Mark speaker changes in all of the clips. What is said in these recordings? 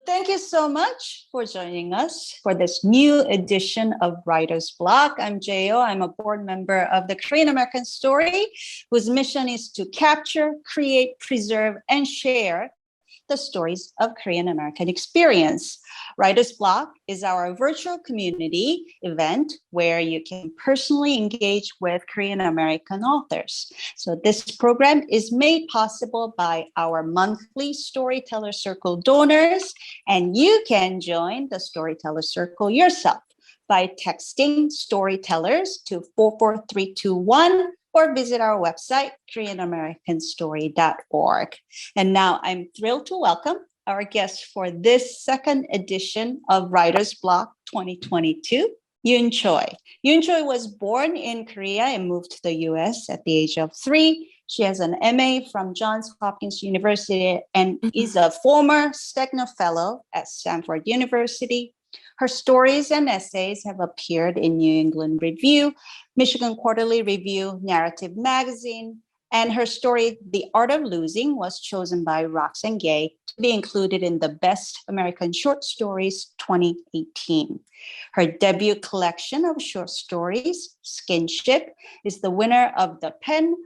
Speaker 1: Thank you so much for joining us for this new edition of Writer's Block. I'm Jo. I'm a board member of the Korean American Story, whose mission is to capture, create, preserve, and share the stories of Korean American experience. Writer's Block is our virtual community event where you can personally engage with Korean American authors. So this program is made possible by our monthly Storyteller Circle donors, and you can join the Storyteller Circle yourself by texting storytellers to 44321 or visit our website, koreanamericanstory.org. And now I'm thrilled to welcome our guest for this second edition of Writer's Block 2022, Yoon Choi. Yoon Choi was born in Korea and moved to the US at the age of 3. She has an MA from Johns Hopkins University and is a former Stegner Fellow at Stanford University. Her stories and essays have appeared in New England Review, Michigan Quarterly Review, Narrative Magazine, and her story, The Art of Losing, was chosen by Roxane Gay to be included in the Best American Short Stories 2018. Her debut collection of short stories, Skinship, is the winner of the Penn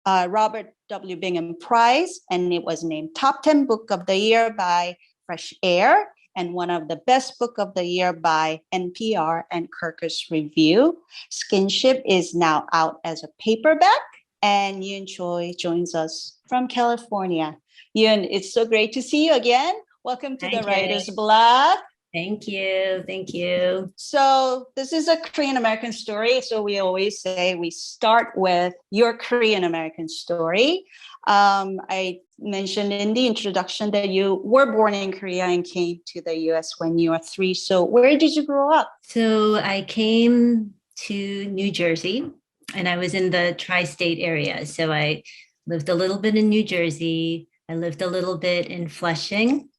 Speaker 1: Robert W. Bingham Prize, and it was named Top 10 Book of the Year by Fresh Air, and one of the best book of the year by NPR and Kirkus Review. Skinship is now out as a paperback, and Yoon Choi joins us from California. Yoon, it's so great to see you again. Welcome to the Writer's Block.
Speaker 2: Thank you. Thank you.
Speaker 1: So this is a Korean American story. So we always say we start with your Korean American story. I mentioned in the introduction that you were born in Korea and came to the US when you were 3. So where did you grow up?
Speaker 2: So I came to New Jersey and I was in the tri-state area. So I lived a little bit in New Jersey. I lived a little bit in Flushing.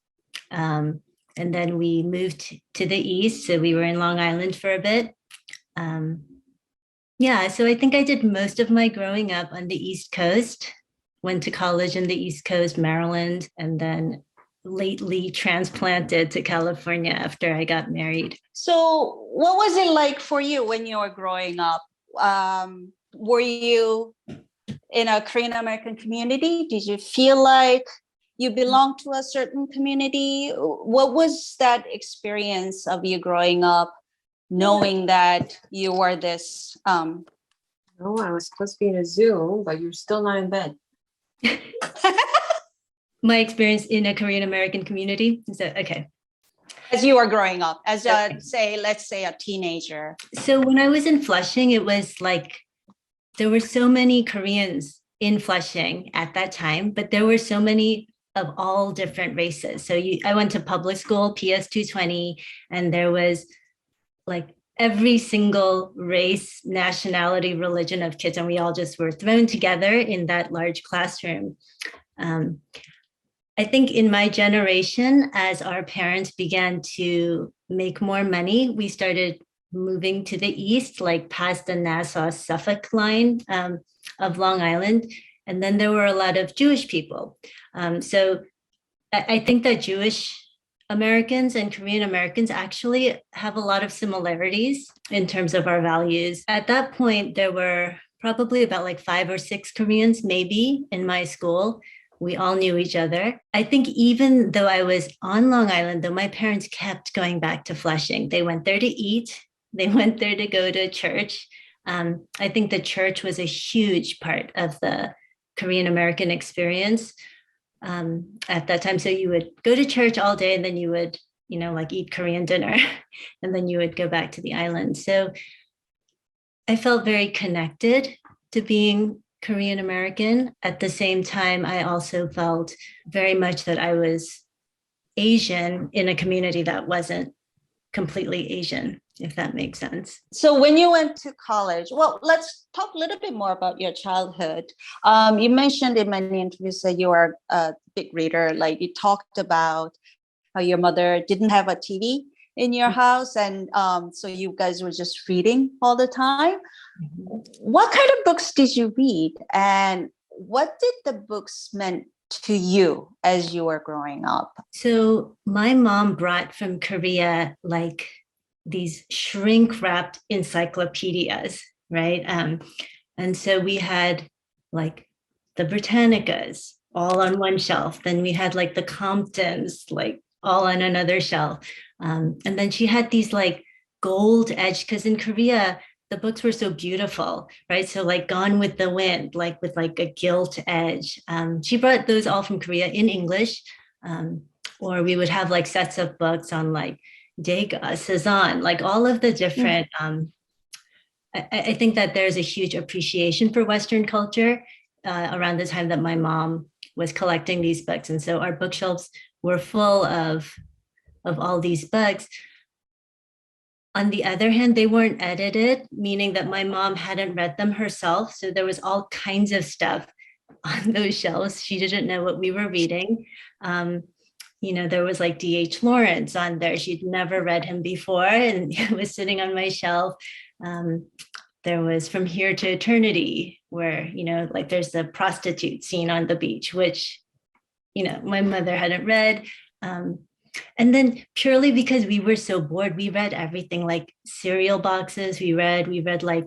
Speaker 2: And then we moved to the east. So we were in Long Island for a bit. So I think I did most of my growing up on the East Coast. Went to college in the East Coast, Maryland, and then lately transplanted to California after I got married.
Speaker 1: So what was it like for you when you were growing up? Were you in a Korean American community? Did you feel like you belonged to a certain community? What was that experience of you growing up, knowing that you were this?
Speaker 3: No, I was supposed to be in a Zoom, but you're still not in bed.
Speaker 2: My experience in a Korean American community. Is that okay?
Speaker 1: As you were growing up, as let's say a teenager.
Speaker 2: So when I was in Flushing, it was like there were so many Koreans in Flushing at that time, but there were so many of all different races. So I went to public school, PS 220, and there was like every single race, nationality, religion of kids, and we all just were thrown together in that large classroom. I think in my generation, as our parents began to make more money, we started moving to the east, like past the Nassau-Suffolk line of Long Island. And then there were a lot of Jewish people. So I think that Jewish Americans and Korean Americans actually have a lot of similarities in terms of our values. At that point, there were probably about like 5 or 6 Koreans, maybe, in my school. We all knew each other. I think even though I was on Long Island, though, my parents kept going back to Flushing. They went there to eat. They went there to go to church. I think the church was a huge part of the Korean American experience. At that time. So you would go to church all day and then you would, like eat Korean dinner and then you would go back to the island. So I felt very connected to being Korean American. At the same time, I also felt very much that I was Asian in a community that wasn't completely Asian, if that makes sense.
Speaker 1: So when you went to college, well, let's talk a little bit more about your childhood. You mentioned in many interviews that you are a big reader. Like you talked about how your mother didn't have a TV in your house. And so you guys were just reading all the time. Mm-hmm. What kind of books did you read? And what did the books meant to you as you were growing up?
Speaker 2: So my mom brought from Korea like these shrink wrapped encyclopedias, right? And so we had like the Britannicas all on one shelf. Then we had like the Comptons, like all on another shelf. And then she had these like gold edge, because in Korea, the books were so beautiful, right? So like Gone with the Wind, like with like a gilt edge. She brought those all from Korea in English. Or we would have like sets of books on like Degas, Cezanne, like all of the different, I think that there's a huge appreciation for Western culture around the time that my mom was collecting these books. And so our bookshelves were full of all these books. On the other hand, they weren't edited, meaning that my mom hadn't read them herself. So there was all kinds of stuff on those shelves. She didn't know what we were reading. There was like D.H. Lawrence on there. She'd never read him before, and it was sitting on my shelf. There was From Here to Eternity, where, like there's the prostitute scene on the beach, which, my mother hadn't read. And then purely because we were so bored, we read everything, like cereal boxes. We read like,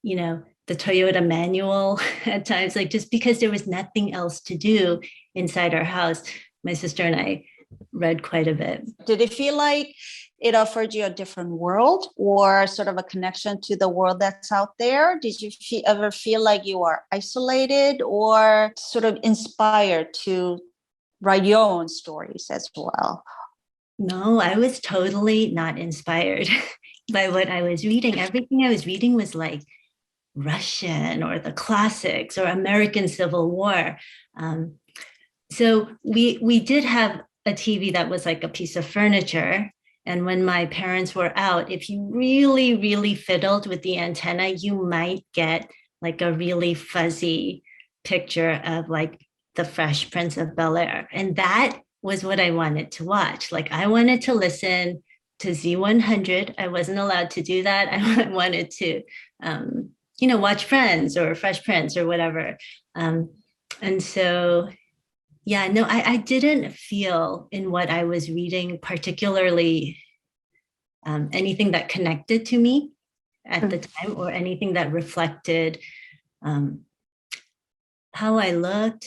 Speaker 2: the Toyota manual at times, like just because there was nothing else to do inside our house. My sister and I read quite a bit.
Speaker 1: Did it feel like it offered you a different world or sort of a connection to the world that's out there? Did you ever feel like you are isolated or sort of inspired to write your own stories as well?
Speaker 2: No, I was totally not inspired by what I was reading. Everything I was reading was like Russian or the classics or American Civil War. So we did have a TV that was like a piece of furniture. And when my parents were out, if you really, really fiddled with the antenna, you might get like a really fuzzy picture of like the Fresh Prince of Bel-Air. And that was what I wanted to watch. Like I wanted to listen to Z100. I wasn't allowed to do that. I wanted to, watch Friends or Fresh Prince or whatever. And so, yeah, no, I didn't feel in what I was reading particularly anything that connected to me at the time or anything that reflected how I looked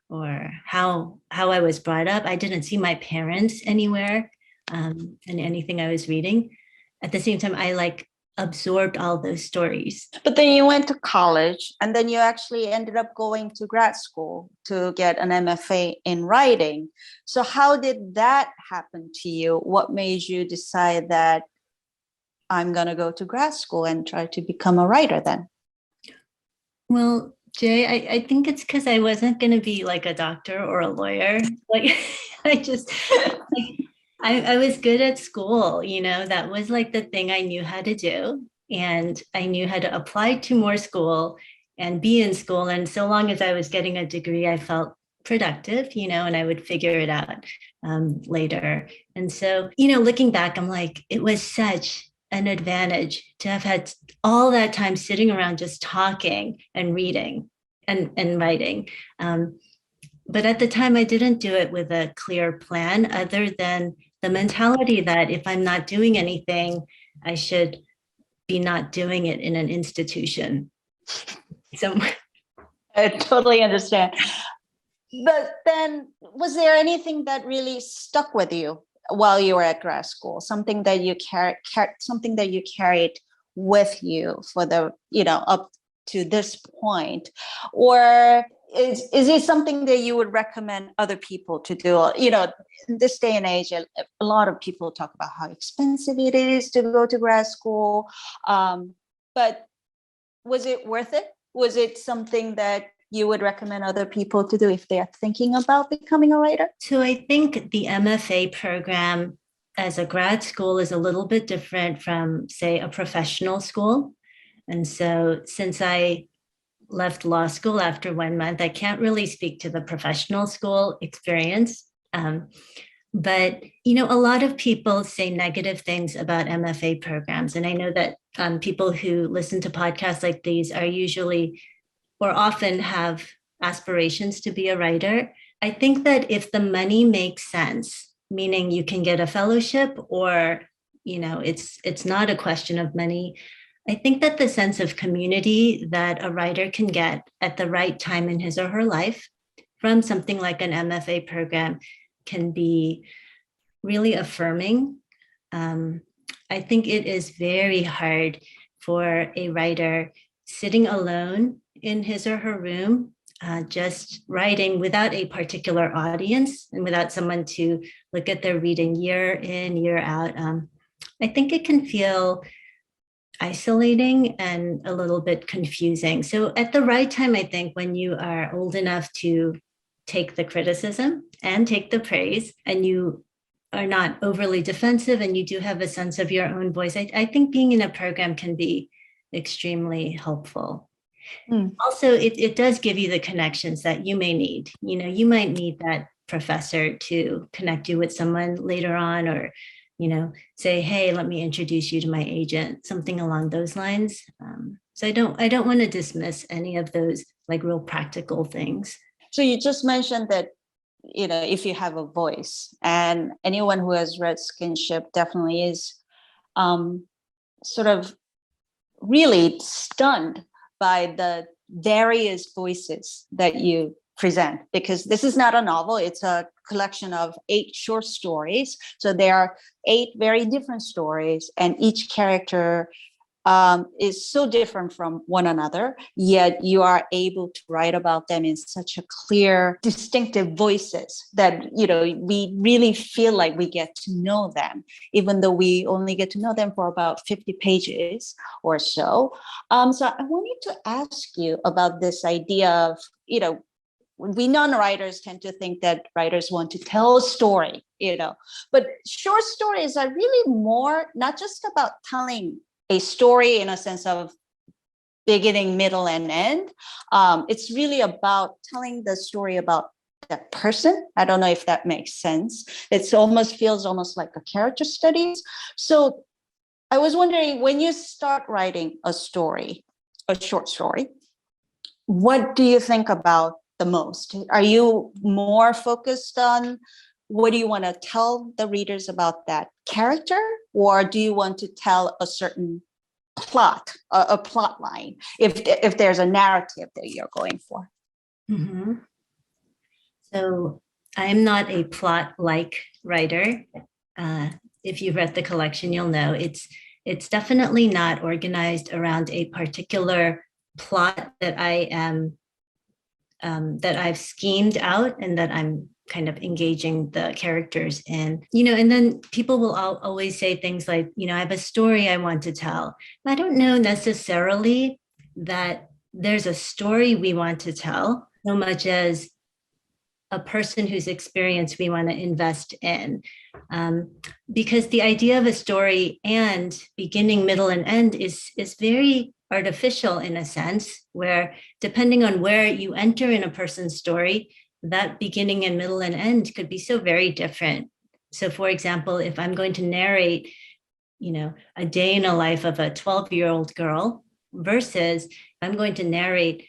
Speaker 2: or how I was brought up. I didn't see my parents anywhere in anything I was reading. At the same time, I like absorbed all those stories.
Speaker 1: But then you went to college and then you actually ended up going to grad school to get an MFA in writing. So how did that happen to you? What made you decide that I'm going to go to grad school and try to become a writer then?
Speaker 2: Well, Jay, I think it's because I wasn't going to be like a doctor or a lawyer. Like I was good at school, that was like the thing I knew how to do. And I knew how to apply to more school and be in school. And so long as I was getting a degree, I felt productive, and I would figure it out later. And so, looking back, I'm like, it was such an advantage to have had all that time sitting around just talking and reading and writing. But at the time, I didn't do it with a clear plan other than the mentality that if I'm not doing anything, I should be not doing it in an institution. So
Speaker 1: I totally understand. But then was there anything that really stuck with you while you were at grad school? Something that you carried with you for the, up to this point? Or is it something that you would recommend other people to do? In this day and age, a lot of people talk about how expensive it is to go to grad school. But was it worth it? Was it something that you would recommend other people to do if they are thinking about becoming a writer?
Speaker 2: So I think the MFA program as a grad school is a little bit different from, say, a professional school. And so since I left law school after 1 month, I can't really speak to the professional school experience. But, a lot of people say negative things about MFA programs. And I know that people who listen to podcasts like these are usually or often have aspirations to be a writer. I think that if the money makes sense, meaning you can get a fellowship, or it's not a question of money, I think that the sense of community that a writer can get at the right time in his or her life from something like an MFA program can be really affirming. I think it is very hard for a writer sitting alone in his or her room, just writing without a particular audience and without someone to look at their reading year in, year out. I think it can feel isolating and a little bit confusing. So at the right time, I think when you are old enough to take the criticism and take the praise, and you are not overly defensive and you do have a sense of your own voice, I think being in a program can be extremely helpful. Also, it does give you the connections that you may need. You might need that professor to connect you with someone later on, or say, hey, let me introduce you to my agent, something along those lines. So I don't want to dismiss any of those like real practical things.
Speaker 1: So you just mentioned that, if you have a voice, and anyone who has read Skinship definitely is sort of really stunned by the various voices that you present, because this is not a novel, it's a collection of 8 short stories. So there are 8 very different stories, and each character is so different from one another, yet you are able to write about them in such a clear, distinctive voices that, we really feel like we get to know them, even though we only get to know them for about 50 pages or so. So I wanted to ask you about this idea of, we non-writers tend to think that writers want to tell a story, but short stories are really more not just about telling a story in a sense of beginning, middle, and end. It's really about telling the story about that person. I don't know if that makes sense. It almost feels like a character studies. So I was wondering, when you start writing a story, a short story, what do you think about the most? Are you more focused on what do you want to tell the readers about that character, or do you want to tell a certain plot, a plot line, if there's a narrative that you're going for?
Speaker 2: Mm-hmm. So I'm not a plot-like writer. If you've read the collection, you'll know it's definitely not organized around a particular plot that I am that I've schemed out and that I'm kind of engaging the characters in, and then people will always say things like, I have a story I want to tell. I don't know necessarily that there's a story we want to tell so much as a person whose experience we want to invest in. Because the idea of a story and beginning, middle, and end is very artificial in a sense, where depending on where you enter in a person's story, that beginning and middle and end could be so very different. So for example, if I'm going to narrate, a day in a life of a 12-year-old girl versus I'm going to narrate,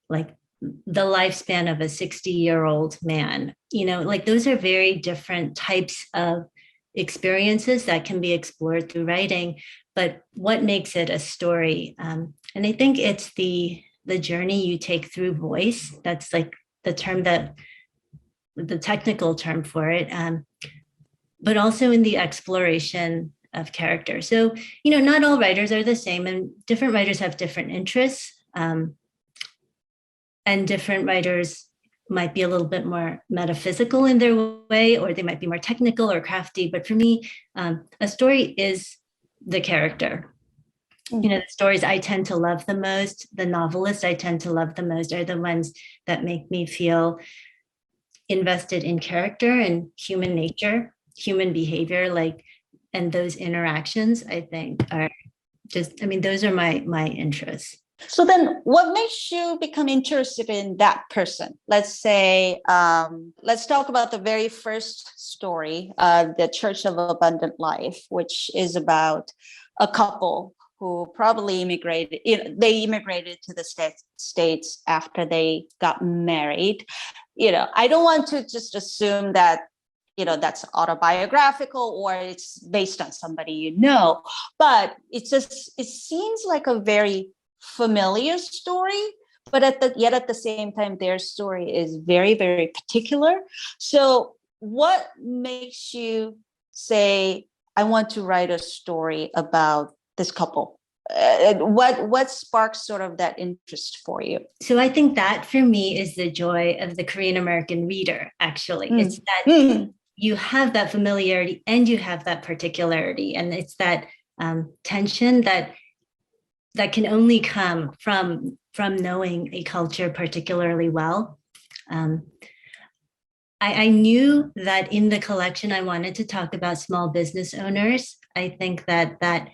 Speaker 2: like the lifespan of a 60-year-old man, like those are very different types of experiences that can be explored through writing. But what makes it a story? And I think it's the journey you take through voice. That's like the technical term for it. But also in the exploration of character. So, not all writers are the same, and different writers have different interests. And different writers might be a little bit more metaphysical in their way, or they might be more technical or crafty. But for me, a story is the character. The stories I tend to love the most, the novelists I tend to love the most, are the ones that make me feel invested in character and human nature, human behavior, and those interactions, I think, are those are my interests.
Speaker 1: So then what makes you become interested in that person? Let's say, let's talk about the very first story, The Church of Abundant Life, which is about a couple who probably immigrated. They immigrated to the States after they got married. I don't want to just assume that, that's autobiographical or it's based on somebody, but it seems like a very familiar story, but yet at the same time, their story is very, very particular. So what makes you say, I want to write a story about this couple? What sparks sort of that interest for you?
Speaker 2: So I think that for me is the joy of the Korean American reader, actually. It's that you have that familiarity and you have that particularity. And it's that tension that can only come from knowing a culture particularly well. I knew that in the collection, I wanted to talk about small business owners. I think that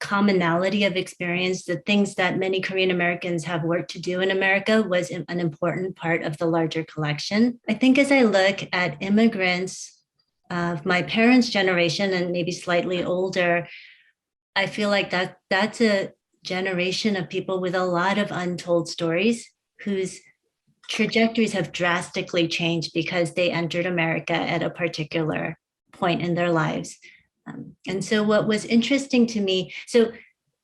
Speaker 2: commonality of experience, the things that many Korean Americans have worked to do in America, was an important part of the larger collection. I think as I look at immigrants of my parents' generation and maybe slightly older, I feel like that's a generation of people with a lot of untold stories whose trajectories have drastically changed because they entered America at a particular point in their lives. And so what was interesting to me, so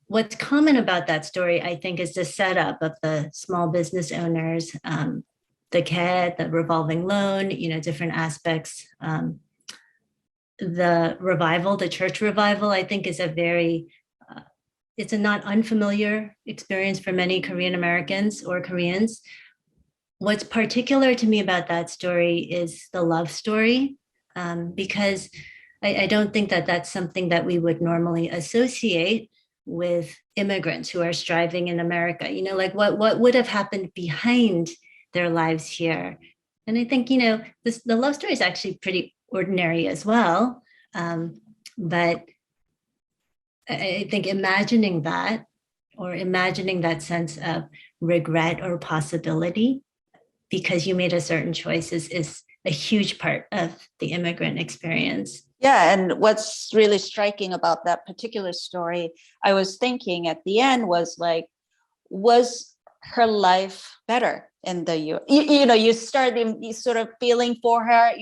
Speaker 2: what's common about that story, I think, is the setup of the small business owners, the KED, the revolving loan, different aspects. The revival, the church revival, I think is it's a not unfamiliar experience for many Korean Americans or Koreans. What's particular to me about that story is the love story, because I don't think that that's something that we would normally associate with immigrants who are striving in America. Like what would have happened behind their lives here. And I think, the love story is actually pretty ordinary as well. But I think imagining that sense of regret or possibility because you made a certain choice is a huge part of the immigrant experience.
Speaker 1: Yeah, and what's really striking about that particular story, I was thinking at the end was her life better in the U.S.? You start sort of feeling for her.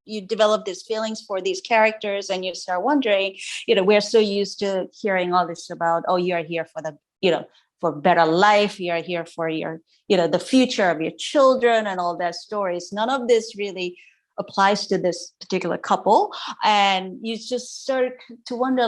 Speaker 1: You develop these feelings for these characters, and you start wondering. We're so used to hearing all this about, oh, you're here for for better life. You're here for your, the future of your children and all that stories. None of this really applies to this particular couple, and you just start to wonder,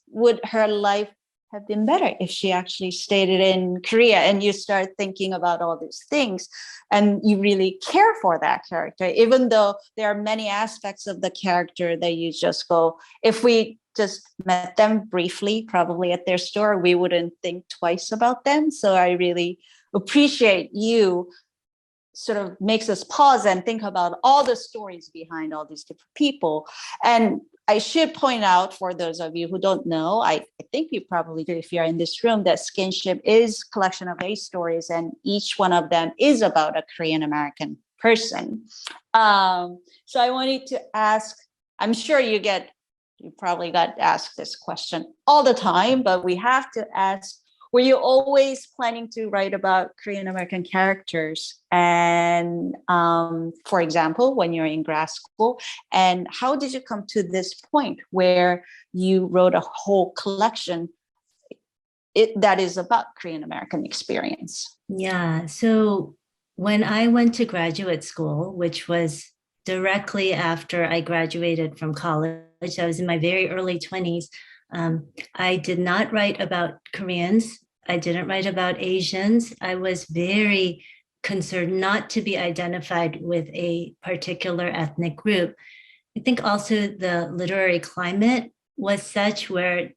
Speaker 1: would her life have been better if she actually stayed in Korea? And you start thinking about all these things, and you really care for that character, even though there are many aspects of the character that you just go, if we just met them briefly, probably at their store, we wouldn't think twice about them. So I really appreciate you sort of makes us pause and think about all the stories behind all these different people. And I should point out, for those of you who don't know, I think you probably do if you're in this room, that Skinship is a collection of 8 stories, and each one of them is about a Korean American person. So I wanted to ask, I'm sure you probably got asked this question all the time, but we have to ask, were you always planning to write about Korean American characters? And for example, when you're in grad school, and how did you come to this point where you wrote a whole collection that is about Korean American experience?
Speaker 2: Yeah. So when I went to graduate school, which was directly after I graduated from college, I was in my very early 20s. I did not write about Koreans. I didn't write about Asians. I was very concerned not to be identified with a particular ethnic group. I think also the literary climate was such where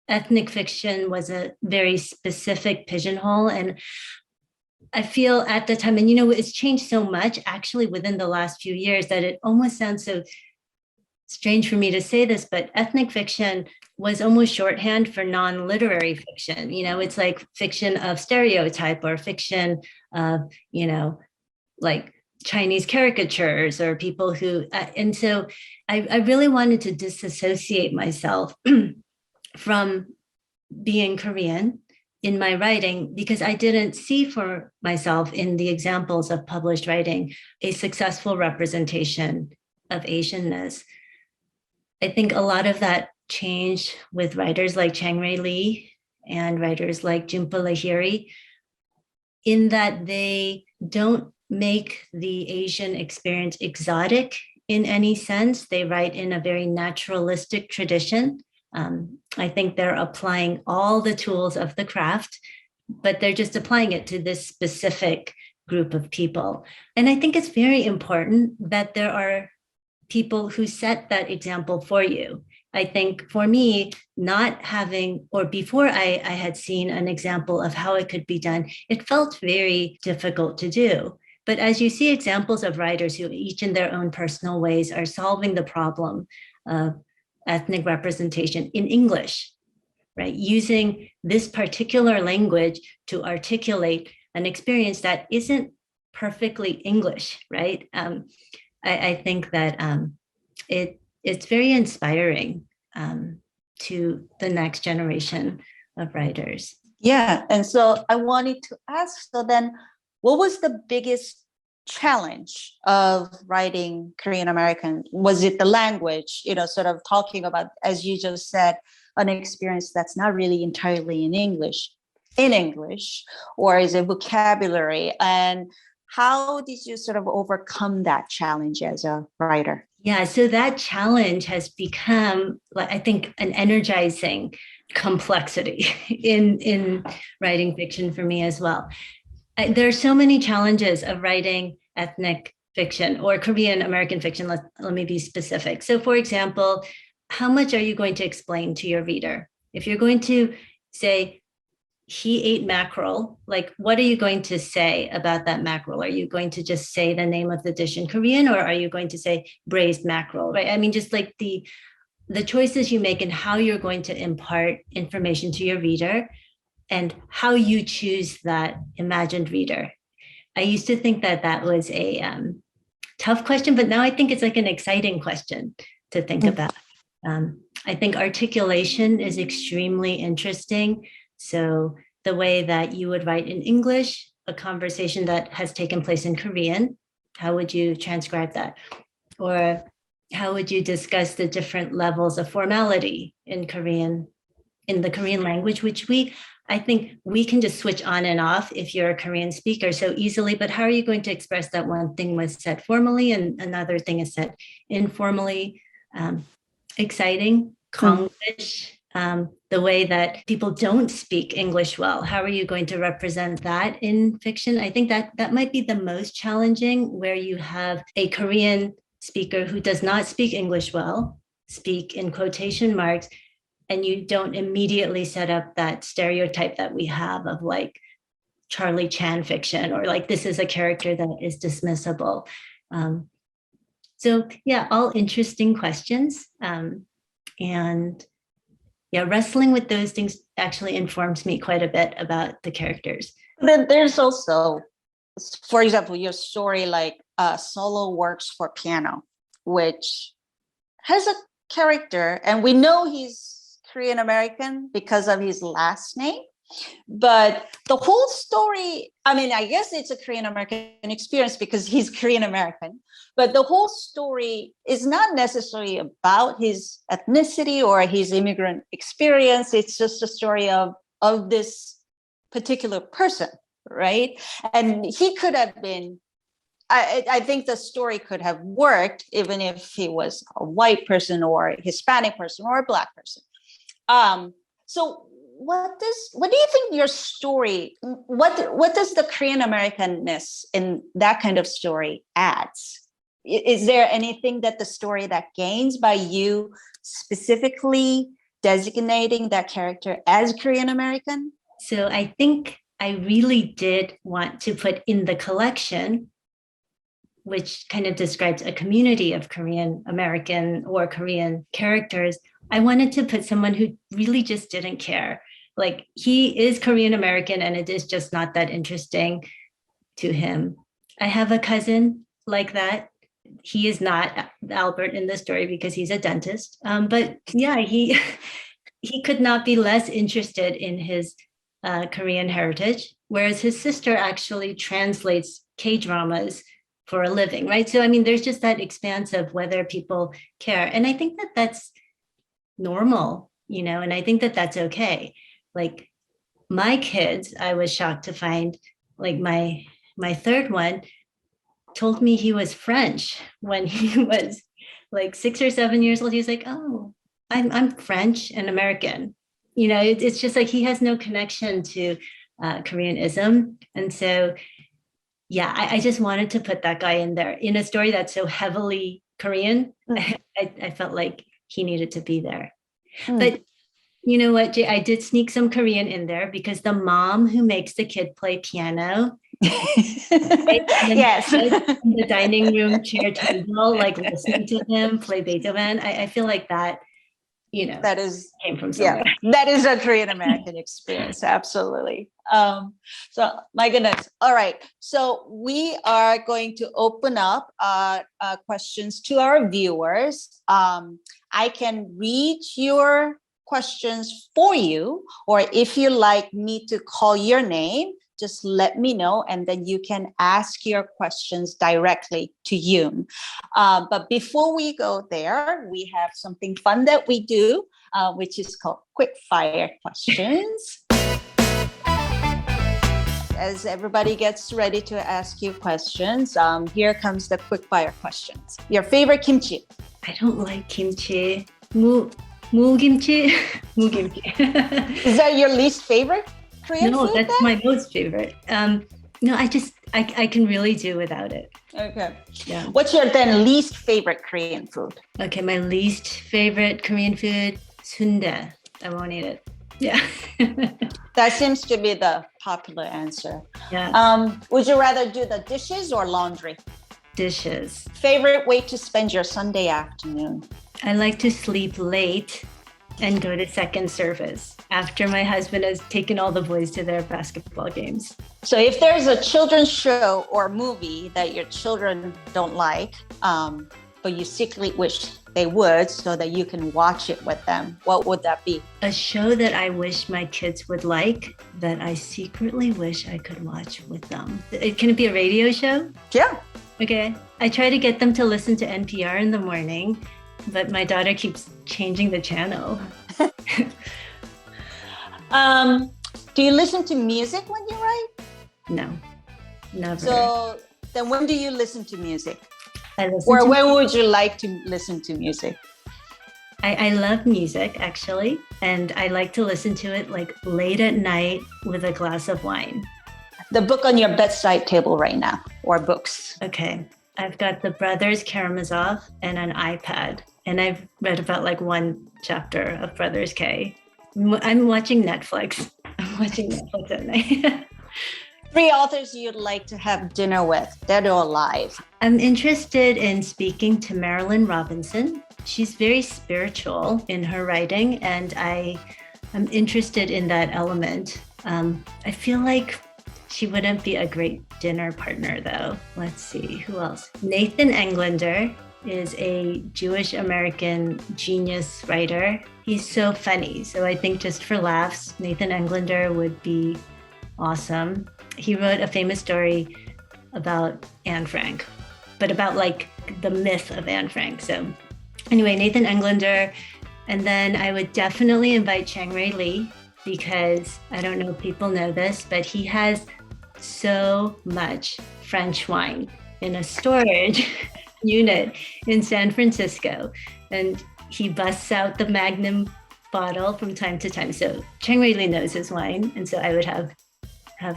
Speaker 2: ethnic fiction was a very specific pigeonhole. And I feel at the time, and it's changed so much actually within the last few years that it almost sounds so strange for me to say this, but ethnic fiction was almost shorthand for non-literary fiction. It's like fiction of stereotype or fiction of, like Chinese caricatures or people who, and so I really wanted to disassociate myself from being Korean in my writing, because I didn't see for myself in the examples of published writing a successful representation of Asianness. I think a lot of that changed with writers like Chang-Rae Lee and writers like Jhumpa Lahiri, in that they don't make the Asian experience exotic in any sense. They write in a very naturalistic tradition. I think they're applying all the tools of the craft, but they're just applying it to this specific group of people. And I think it's very important that there are people who set that example for you. I think for me, not having, or before I had seen an example of how it could be done, it felt very difficult to do. But as you see examples of writers who each in their own personal ways are solving the problem of ethnic representation in English, right? Using this particular language to articulate an experience that isn't perfectly English, right? I think that it's very inspiring to the next generation of writers.
Speaker 1: Yeah. And so I wanted to ask, so then what was the biggest challenge of writing Korean American? Was it the language, sort of talking about, as you just said, an experience that's not really entirely in English, or is it vocabulary? And how did you sort of overcome that challenge as a writer?
Speaker 2: Yeah, so that challenge has become, I think, an energizing complexity in writing fiction for me as well. There are so many challenges of writing ethnic fiction or Korean American fiction. Let me be specific. So, for example, how much are you going to explain to your reader? If you're going to say, he ate mackerel, like, what are you going to say about that mackerel? Are you going to just say the name of the dish in Korean, or are you going to say braised mackerel, right? I mean, just like the choices you make and how you're going to impart information to your reader and how you choose that imagined reader. I used to think that that was a tough question, but now I think it's like an exciting question to think about. I think articulation is extremely interesting. So the way that you would write in English, a conversation that has taken place in Korean, how would you transcribe that? Or how would you discuss the different levels of formality in Korean, in the Korean language, which I think we can just switch on and off if you're a Korean speaker so easily, but how are you going to express that one thing was said formally and another thing is said informally? Exciting, Konglish, the way that people don't speak English well. How are you going to represent that in fiction? I think that might be the most challenging, where you have a Korean speaker who does not speak English well, speak in quotation marks, and you don't immediately set up that stereotype that we have of like Charlie Chan fiction, or like this is a character that is dismissible. So yeah, all interesting questions. And yeah, wrestling with those things actually informs me quite a bit about the characters.
Speaker 1: Then there's also, for example, your story like Solo Works for Piano, which has a character, and we know he's Korean American because of his last name. But the whole story, I mean, I guess it's a Korean American experience because he's Korean American, but the whole story is not necessarily about his ethnicity or his immigrant experience. It's just a story of this particular person, right? And he could have been, I think the story could have worked even if he was a white person or a Hispanic person or a Black person. So what do you think your story, what does the Korean Americanness in that kind of story adds? Is there anything that the story that gains by you specifically designating that character as Korean American?
Speaker 2: So I think I really did want to put in the collection, which kind of describes a community of Korean American or Korean characters. I wanted to put someone who really just didn't care. Like, he is Korean American and it is just not that interesting to him. I have a cousin like that. He is not Albert in the story because he's a dentist. But yeah, he could not be less interested in his Korean heritage, whereas his sister actually translates K-dramas for a living, right? So, I mean, there's just that expanse of whether people care. And I think that that's normal, and I think that that's okay. Like my kids, I was shocked to find, like my third one told me he was French when he was like 6 or 7 years old. He's like, oh, I'm French and American. It's just like he has no connection to Koreanism. And so, yeah, I just wanted to put that guy in there in a story that's so heavily Korean. I felt like he needed to be there. But you know what, Jay, I did sneak some Korean in there because the mom who makes the kid play piano,
Speaker 1: yes,
Speaker 2: in the dining room chair table, like listening to him play Beethoven, I feel like that,
Speaker 1: that is
Speaker 2: came from somewhere.
Speaker 1: Yeah, that is a Korean American experience. Absolutely. So my goodness. All right. So we are going to open up questions to our viewers. I can read your questions for you, or if you like me to call your name, just let me know, and then you can ask your questions directly to Yoon. But before we go there, we have something fun that we do, which is called Quickfire questions. As everybody gets ready to ask you questions, here comes the Quickfire questions. Your favorite kimchi?
Speaker 2: I don't like kimchi. Mugimchi.
Speaker 1: Is that your least favorite Korean
Speaker 2: no,
Speaker 1: food?
Speaker 2: That's
Speaker 1: then?
Speaker 2: my most favorite. No, I can really do without it.
Speaker 1: Okay.
Speaker 2: Yeah.
Speaker 1: What's your then least favorite Korean food?
Speaker 2: Okay, my least favorite Korean food, sundae. I won't eat it. Yeah.
Speaker 1: That seems to be the popular answer.
Speaker 2: Yeah.
Speaker 1: Would you rather do the dishes or laundry?
Speaker 2: Dishes.
Speaker 1: Favorite way to spend your Sunday afternoon?
Speaker 2: I like to sleep late and go to second service after my husband has taken all the boys to their basketball games.
Speaker 1: So if there's a children's show or movie that your children don't like, but you secretly wish they would so that you can watch it with them, what would that be?
Speaker 2: A show that I wish my kids would like that I secretly wish I could watch with them. Can it be a radio show?
Speaker 1: Yeah.
Speaker 2: Okay. I try to get them to listen to NPR in the morning, but my daughter keeps changing the channel.
Speaker 1: Do you listen to music when you write?
Speaker 2: No, never.
Speaker 1: So then when do you listen to music?
Speaker 2: Or
Speaker 1: when would you like to listen to music?
Speaker 2: I love music, actually, and I like to listen to it like late at night with a glass of wine.
Speaker 1: The book on your bedside table right now, or books?
Speaker 2: Okay. I've got the Brothers Karamazov and an iPad, and I've read about like one chapter of Brothers K. I'm watching Netflix. I'm watching Netflix at night.
Speaker 1: 3 authors you'd like to have dinner with, dead or alive?
Speaker 2: I'm interested in speaking to Marilyn Robinson. She's very spiritual in her writing, and I'm interested in that element. I feel like she wouldn't be a great dinner partner, though. Let's see, who else? Nathan Englander is a Jewish American genius writer. He's so funny. So I think just for laughs, Nathan Englander would be awesome. He wrote a famous story about Anne Frank, but about like the myth of Anne Frank. So anyway, Nathan Englander. And then I would definitely invite Chang-Rae Lee, because I don't know if people know this, but he has so much French wine in a storage unit in San Francisco. And he busts out the Magnum bottle from time to time. So Chang-Rae Lee knows his wine. And so I would have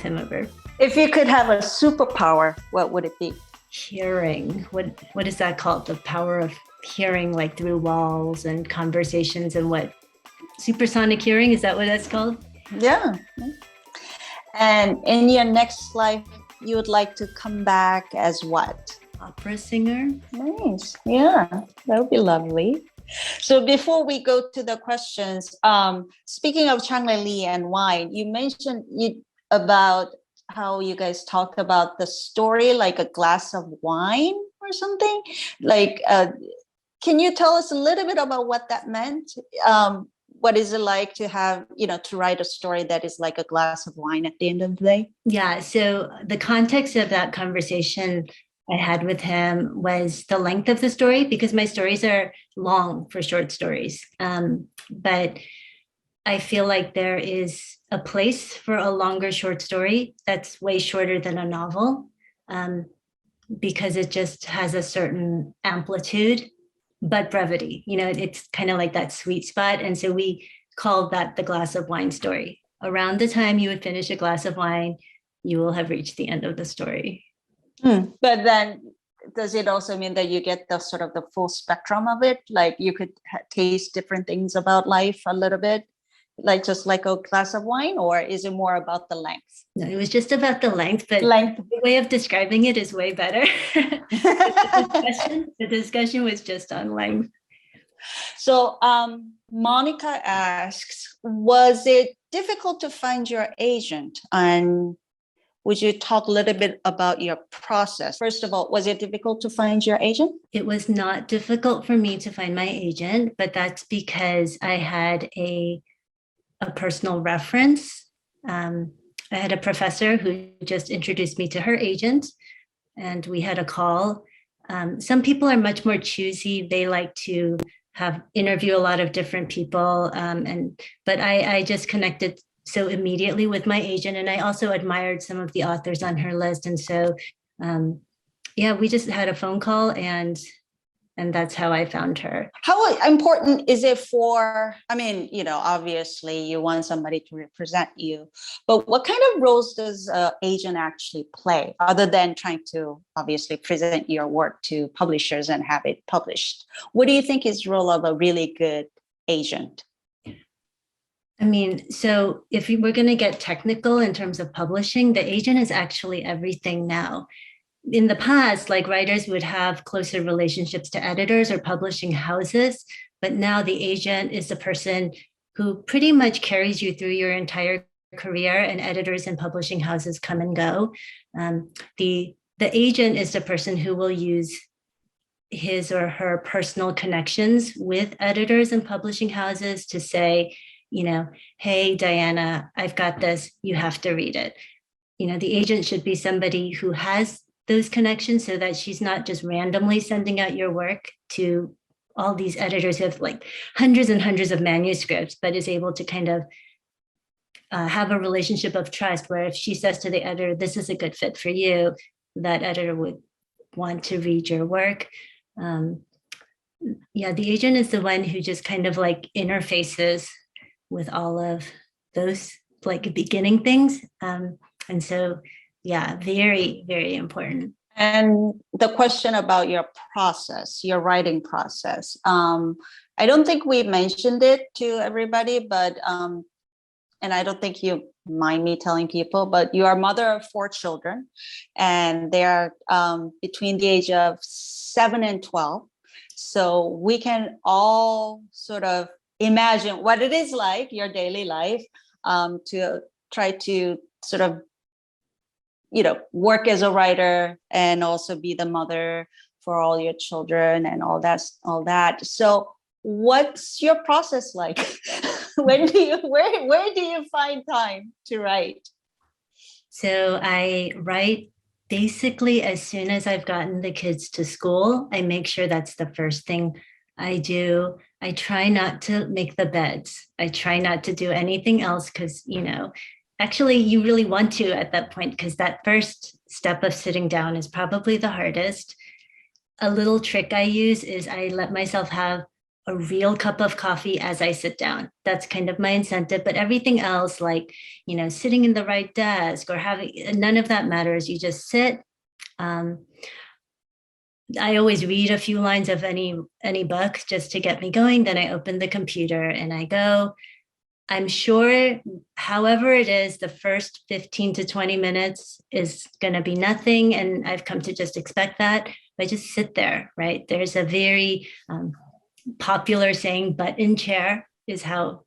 Speaker 2: him over.
Speaker 1: If you could have a superpower, what would it be?
Speaker 2: Hearing. What is that called? The power of hearing, like through walls and conversations, and what? Supersonic hearing? Is that what that's called?
Speaker 1: Yeah. And in your next life, you would like to come back as what?
Speaker 2: Opera singer.
Speaker 1: Nice. Yeah, that would be lovely. So before we go to the questions, speaking of Chang-Rae Lee and wine, you mentioned about how you guys talked about the story, like a glass of wine or something. Like, can you tell us a little bit about what that meant? what is it like to have, to write a story that is like a glass of wine at the end of the day?
Speaker 2: Yeah. So the context of that conversation I had with him was the length of the story, because my stories are long for short stories. But I feel like there is a place for a longer short story that's way shorter than a novel, because it just has a certain amplitude, but brevity. It's kind of like that sweet spot. And so we called that the glass of wine story. Around the time you would finish a glass of wine, you will have reached the end of the story.
Speaker 1: But then does it also mean that you get the sort of the full spectrum of it? Like you could taste different things about life a little bit, like just like a glass of wine, or is it more about the length?
Speaker 2: No, it was just about the length, but
Speaker 1: Length.
Speaker 2: the way of describing it is way better. The discussion was just on length.
Speaker 1: So Monica asks, was it difficult to find your agent? And would you talk a little bit about your process? First of all, was it difficult to find your agent?
Speaker 2: It was not difficult for me to find my agent, but that's because I had a personal reference. I had a professor who just introduced me to her agent, and we had a call. Some people are much more choosy. They like to interview a lot of different people. But I just connected so immediately with my agent, and I also admired some of the authors on her list. And so, we just had a phone call, and that's how I found her.
Speaker 1: How important is it obviously you want somebody to represent you, but what kind of roles does an agent actually play other than trying to obviously present your work to publishers and have it published? What do you think is the role of a really good agent?
Speaker 2: So if we're going to get technical in terms of publishing, the agent is actually everything now. In the past, like writers would have closer relationships to editors or publishing houses, but now the agent is the person who pretty much carries you through your entire career, and editors and publishing houses come and go. The agent is the person who will use his or her personal connections with editors and publishing houses to say, hey, Diana, I've got this, you have to read it. The agent should be somebody who has those connections, so that she's not just randomly sending out your work to all these editors who have like hundreds and hundreds of manuscripts, but is able to kind of have a relationship of trust, where if she says to the editor, this is a good fit for you, that editor would want to read your work. The agent is the one who just kind of like interfaces with all of those like beginning things. And so, very, very important.
Speaker 1: And the question about your process, your writing process. I don't think we mentioned it to everybody, but, and I don't think you mind me telling people, but you are a mother of 4 children, and they're between the age of 7 and 12. So we can all sort of imagine what it is like, your daily life, to try to sort of work as a writer and also be the mother for all your children and all that. So what's your process like? Where do you find time to write?
Speaker 2: So I write basically as soon as I've gotten the kids to school. I make sure that's the first thing I do. I try not to make the beds. I try not to do anything else because, actually, you really want to at that point, because that first step of sitting down is probably the hardest. A little trick I use is I let myself have a real cup of coffee as I sit down. That's kind of my incentive. But everything else, like, sitting in the right desk or none of that matters. You just sit. I always read a few lines of any book just to get me going. Then I open the computer and I go. I'm sure, however it is, the first 15 to 20 minutes is going to be nothing. And I've come to just expect that. But just sit there, right? There's a very popular saying, butt in chair is how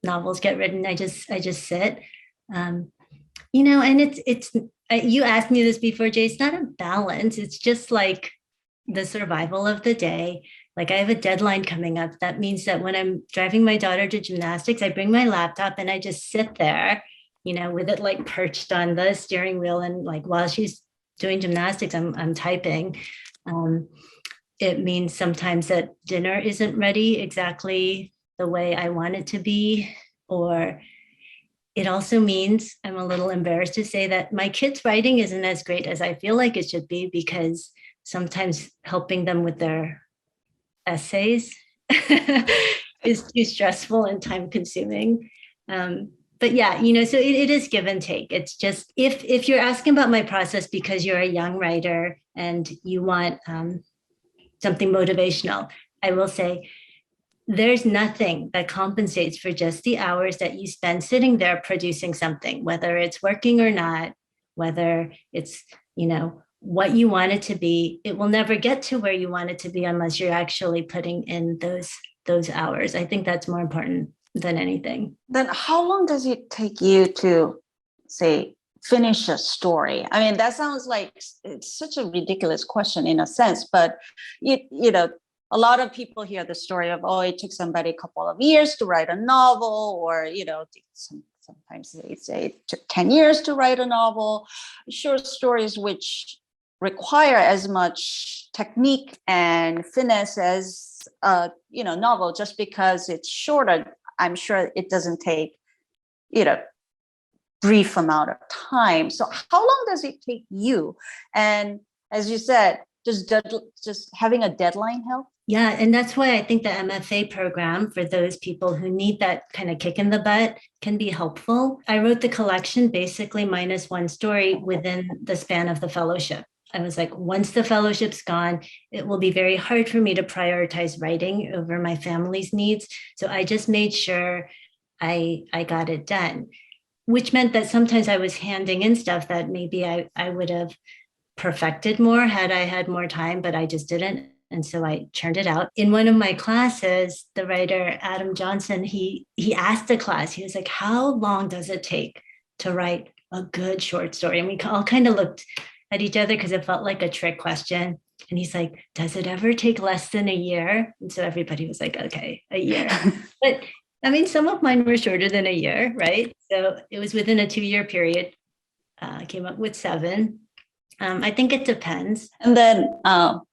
Speaker 2: novels get written. I just sit, and it's, you asked me this before, Jay, it's not a balance. It's just like the survival of the day. Like I have a deadline coming up. That means that when I'm driving my daughter to gymnastics, I bring my laptop and I just sit there, with it like perched on the steering wheel. And like while she's doing gymnastics, I'm typing. It means sometimes that dinner isn't ready exactly the way I want it to be. Or it also means, I'm a little embarrassed to say, that my kids' writing isn't as great as I feel like it should be, because sometimes helping them with their essays is too stressful and time consuming. But yeah, so it is give and take. It's just, if you're asking about my process because you're a young writer and you want something motivational, I will say there's nothing that compensates for just the hours that you spend sitting there producing something, whether it's working or not, whether it's, what you want it to be. It will never get to where you want it to be unless you're actually putting in those hours. I think that's more important than anything.
Speaker 1: Then how long does it take you to, say, finish a story? I mean, that sounds like it's such a ridiculous question in a sense, but a lot of people hear the story of, it took somebody a couple of years to write a novel, or, sometimes they say it took 10 years to write a novel. Short stories which require as much technique and finesse as a novel, just because it's shorter, I'm sure it doesn't take, brief amount of time. So how long does it take you? And as you said, just having a deadline help?
Speaker 2: Yeah, and that's why I think the MFA program, for those people who need that kind of kick in the butt, can be helpful. I wrote the collection basically minus one story within the span of the fellowship. I was like, once the fellowship's gone, it will be very hard for me to prioritize writing over my family's needs. So I just made sure I got it done, which meant that sometimes I was handing in stuff that maybe I would have perfected more had I had more time, but I just didn't. And so I churned it out. In one of my classes, the writer, Adam Johnson, he asked the class, he was like, how long does it take to write a good short story? And we all kind of looked at each other because it felt like a trick question. And he's like, does it ever take less than a year? And so everybody was like, okay, a year. But I mean, some of mine were shorter than a year, right? So it was within a 2-year period. I came up with 7. I think it depends.
Speaker 1: And then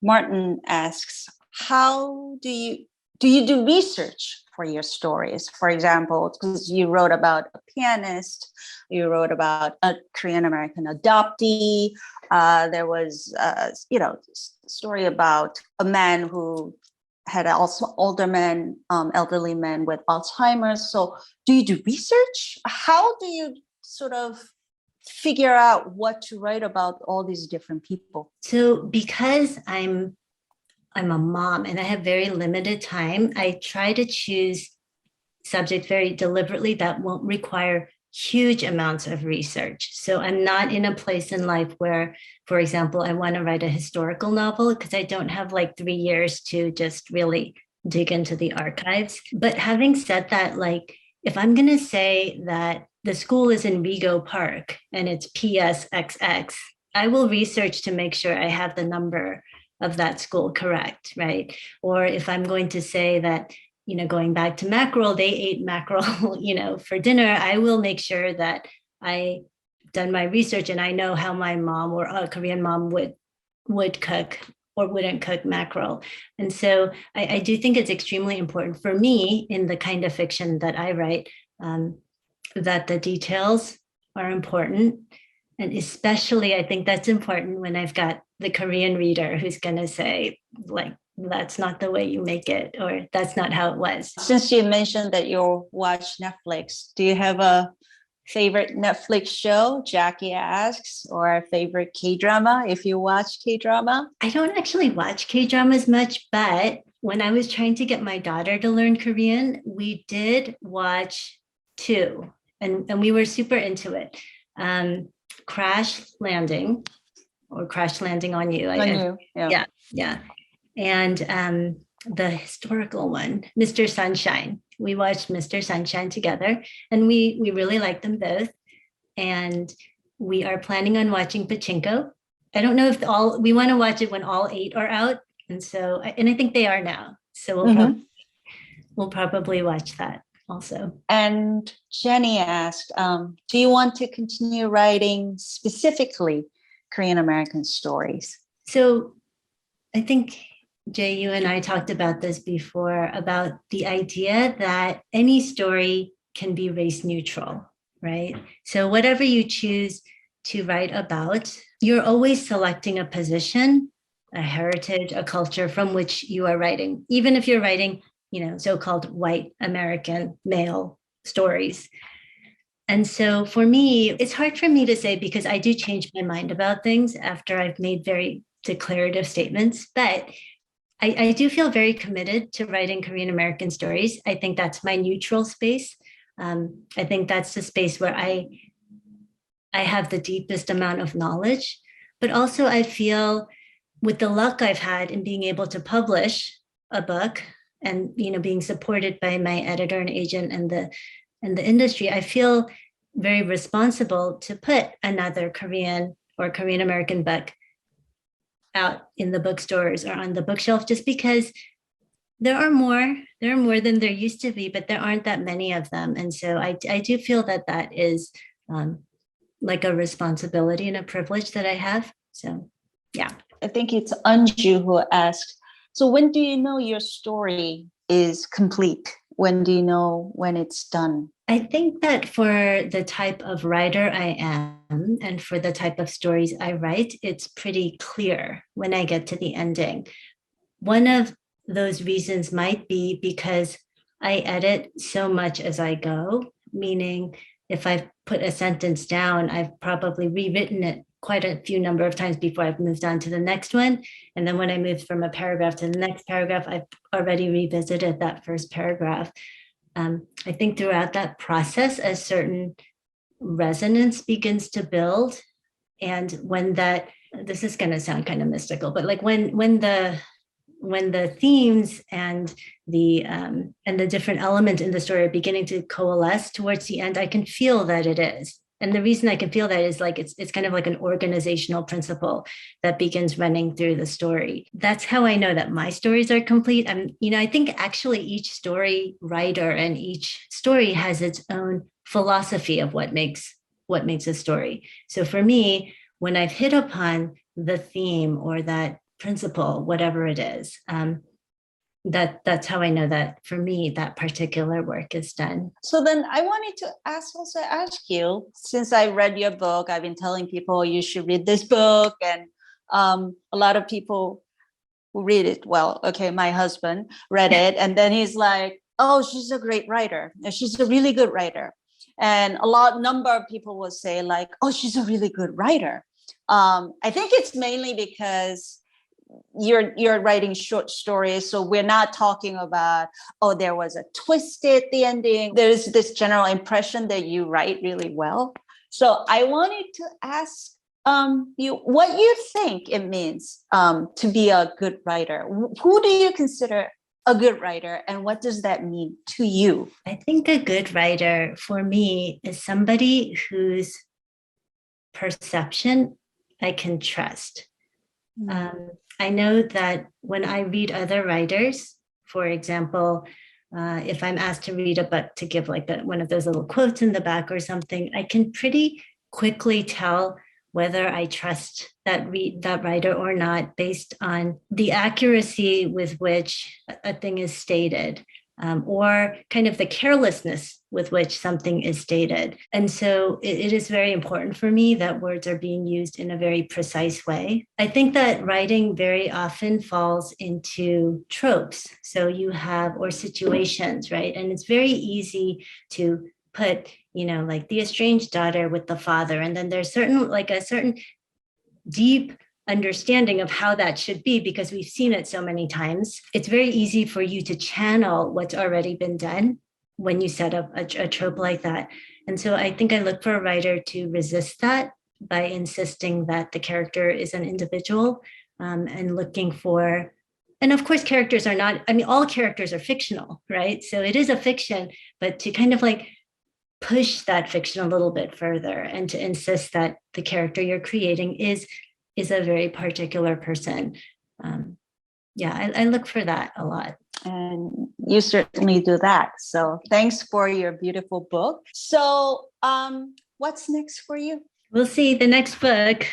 Speaker 1: Martin asks, how do you do research for your stories? For example, because you wrote about a pianist, you wrote about a Korean American adoptee. There was, a story about a man who had also elderly men with Alzheimer's. So do you do research? How do you sort of figure out what to write about all these different people?
Speaker 2: So because I'm a mom and I have very limited time, I try to choose subjects very deliberately that won't require huge amounts of research. So I'm not in a place in life where, for example, I want to write a historical novel because I don't have like 3 years to just really dig into the archives. But having said that, like if I'm going to say that the school is in Rego Park and it's PSXX, I will research to make sure I have the number of that school correct, right? Or if I'm going to say that, going back to mackerel, they ate mackerel, for dinner, I will make sure that I done my research and I know how my mom or a Korean mom would cook or wouldn't cook mackerel. And so I do think it's extremely important for me in the kind of fiction that I write, that the details are important. And especially, I think that's important when I've got the Korean reader who's going to say, like, that's not the way you make it, or that's not how it was.
Speaker 1: Since you mentioned that you watch Netflix, do you have a favorite Netflix show, Jackie asks, or a favorite K-drama if you watch K-drama?
Speaker 2: I don't actually watch K-dramas much, but when I was trying to get my daughter to learn Korean, we did watch 2, and we were super into it. Crash Landing, or Crash Landing on You. Yeah. And the historical one, Mr. Sunshine. We watched Mr. Sunshine together, and we really liked them both. And we are planning on watching Pachinko. I don't know if we want to watch it when all 8 are out, And so, and I think they are now. So we'll probably watch that also.
Speaker 1: And Jenny asked, do you want to continue writing specifically Korean American stories?
Speaker 2: So I think, Jay, you and I talked about this before, about the idea that any story can be race neutral, right? So whatever you choose to write about, you're always selecting a position, a heritage, a culture from which you are writing, even if you're writing, so-called white American male stories. And so for me, it's hard for me to say because I do change my mind about things after I've made very declarative statements, but I do feel very committed to writing Korean American stories. I think that's my neutral space. I think that's the space where I have the deepest amount of knowledge, but also I feel with the luck I've had in being able to publish a book and being supported by my editor and agent and the industry, I feel very responsible to put another Korean or Korean American book out in the bookstores or on the bookshelf, just because there are more than there used to be, but there aren't that many of them. And so I do feel that is like a responsibility and a privilege that I have. So, yeah.
Speaker 1: I think it's Anju who asked, so when do you know your story is complete? When do you know when it's done?
Speaker 2: I think that for the type of writer I am and for the type of stories I write, it's pretty clear when I get to the ending. One of those reasons might be because I edit so much as I go, meaning if I've put a sentence down, I've probably rewritten it quite a few number of times before I've moved on to the next one. And then when I move from a paragraph to the next paragraph, I've already revisited that first paragraph. I think throughout that process, a certain resonance begins to build. And when this is going to sound kind of mystical, but like when the themes and the different elements in the story are beginning to coalesce towards the end, I can feel that it is. And the reason I can feel that is like it's kind of like an organizational principle that begins running through the story. That's how I know that my stories are complete. I think actually each story writer and each story has its own philosophy of what makes a story. So for me, when I've hit upon the theme or that principle, whatever it is, that's how I know that for me, that particular work is done.
Speaker 1: So then I wanted to ask you, since I read your book, I've been telling people you should read this book, and a lot of people who read it, well, okay, my husband read it, and then he's like, oh, she's a great writer. She's a really good writer. And number of people will say like, oh, she's a really good writer. I think it's mainly because you're writing short stories, so we're not talking about, oh, there was a twist at the ending. There's this general impression that you write really well. So I wanted to ask you what you think it means to be a good writer. Who do you consider a good writer, and what does that mean to you?
Speaker 2: I think a good writer for me is somebody whose perception I can trust. I know that when I read other writers, for example, if I'm asked to read a book to give like one of those little quotes in the back or something, I can pretty quickly tell whether I trust that writer or not based on the accuracy with which a thing is stated, or kind of the carelessness with which something is stated. And so it is very important for me that words are being used in a very precise way. I think that writing very often falls into tropes. So you have, or situations, right? And it's very easy to put, like the estranged daughter with the father. And then there's a certain deep understanding of how that should be because we've seen it so many times. It's very easy for you to channel what's already been done when you set up a trope like that. And so I think I look for a writer to resist that by insisting that the character is an individual, and looking for, and of course characters are not, all characters are fictional, right? So it is a fiction, but to kind of like push that fiction a little bit further and to insist that the character you're creating is a very particular person. Yeah, I look for that a lot.
Speaker 1: And you certainly do that. So thanks for your beautiful book. So what's next for you?
Speaker 2: We'll see. The next book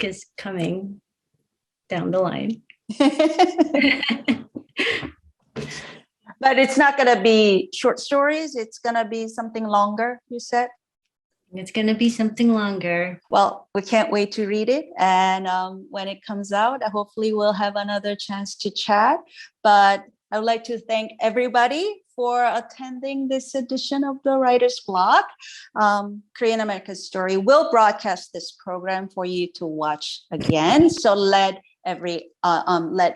Speaker 2: is coming down the line.
Speaker 1: But it's not going to be short stories. It's going to be something longer, you said?
Speaker 2: It's going to be something longer.
Speaker 1: Well, we can't wait to read it. And when it comes out, hopefully we'll have another chance to chat. But I would like to thank everybody for attending this edition of the Writer's Block. Korean American Story will broadcast this program for you to watch again. So let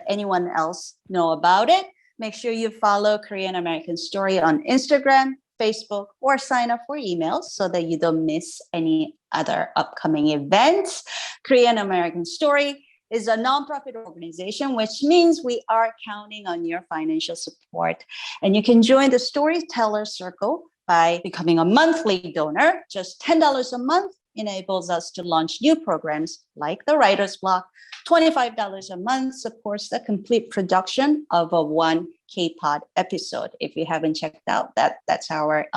Speaker 1: anyone else know about it. Make sure you follow Korean American Story on Instagram, Facebook, or sign up for emails so that you don't miss any other upcoming events. Korean American Story is a nonprofit organization, which means we are counting on your financial support. And you can join the Storyteller Circle by becoming a monthly donor. Just $10 a month enables us to launch new programs like the Writer's Block. $25 a month supports the complete production of a one K-Pod episode. If you haven't checked out that's our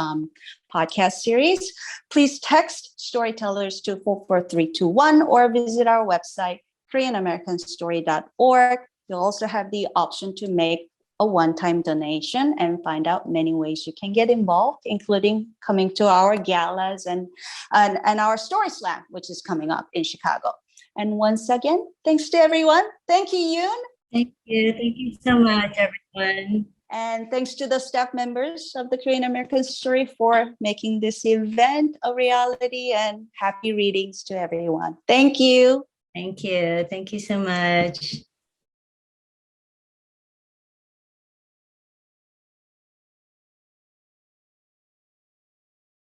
Speaker 1: podcast series. Please text Storytellers to 44321 or visit our website, KoreanAmericanStory.org. You'll also have the option to make a one-time donation and find out many ways you can get involved, including coming to our galas and our Story Slam, which is coming up in Chicago. And once again, thanks to everyone. Thank you, Yoon.
Speaker 2: Thank you. Thank you so much, everyone.
Speaker 1: And thanks to the staff members of the Korean American Story for making this event a reality, and happy readings to everyone. Thank you.
Speaker 2: Thank you. Thank you so much.